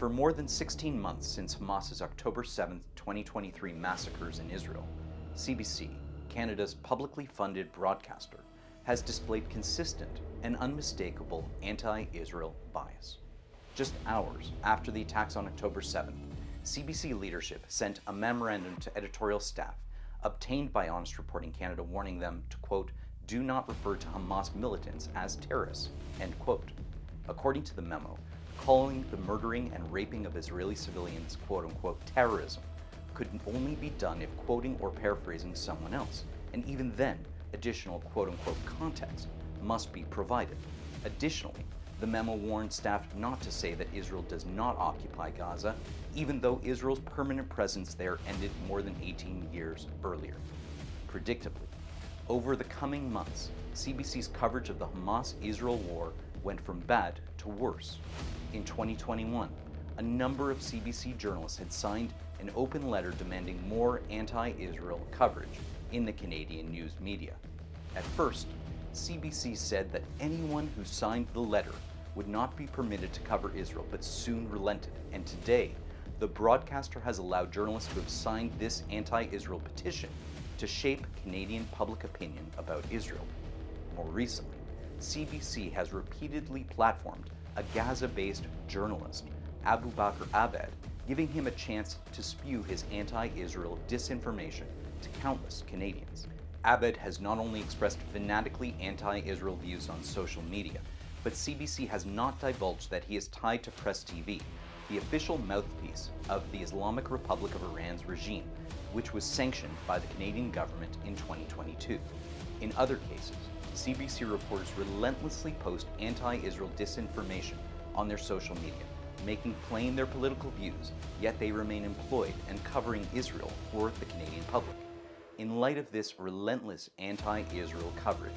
For more than 16 months since Hamas's October 7, 2023 massacres in Israel, CBC, Canada's publicly funded broadcaster, has displayed consistent and unmistakable anti-Israel bias. Just hours after the attacks on October 7th, CBC leadership sent a memorandum to editorial staff obtained by Honest Reporting Canada warning them to, quote, do not refer to Hamas militants as terrorists, end quote. According to the memo, calling the murdering and raping of Israeli civilians, quote unquote, terrorism could only be done if quoting or paraphrasing someone else, and even then, additional quote unquote context must be provided. Additionally, the memo warned staff not to say that Israel does not occupy Gaza, even though Israel's permanent presence there ended more than 18 years earlier. Predictably, over the coming months, CBC's coverage of the Hamas-Israel war went from bad to worse. In 2021, a number of CBC journalists had signed an open letter demanding more anti-Israel coverage in the Canadian news media. At first, CBC said that anyone who signed the letter would not be permitted to cover Israel, but soon relented. And today, the broadcaster has allowed journalists who have signed this anti-Israel petition to shape Canadian public opinion about Israel. More recently, CBC has repeatedly platformed a Gaza-based journalist, Abu Bakr Abed, giving him a chance to spew his anti-Israel disinformation to countless Canadians. Abed has not only expressed fanatically anti-Israel views on social media, but CBC has not divulged that he is tied to Press TV, the official mouthpiece of the Islamic Republic of Iran's regime, which was sanctioned by the Canadian government in 2022. In other cases, CBC reporters relentlessly post anti-Israel disinformation on their social media, making plain their political views, yet they remain employed and covering Israel for the Canadian public. In light of this relentless anti-Israel coverage,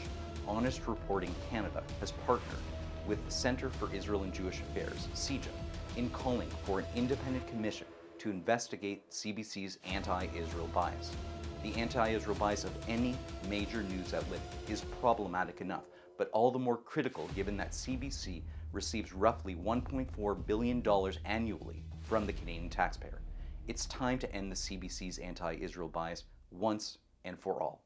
Honest Reporting Canada has partnered with the Centre for Israel and Jewish Affairs, CIJA, in calling for an independent commission to investigate CBC's anti-Israel bias. The anti-Israel bias of any major news outlet is problematic enough, but all the more critical given that CBC receives roughly $1.4 billion annually from the Canadian taxpayer. It's time to end the CBC's anti-Israel bias once and for all.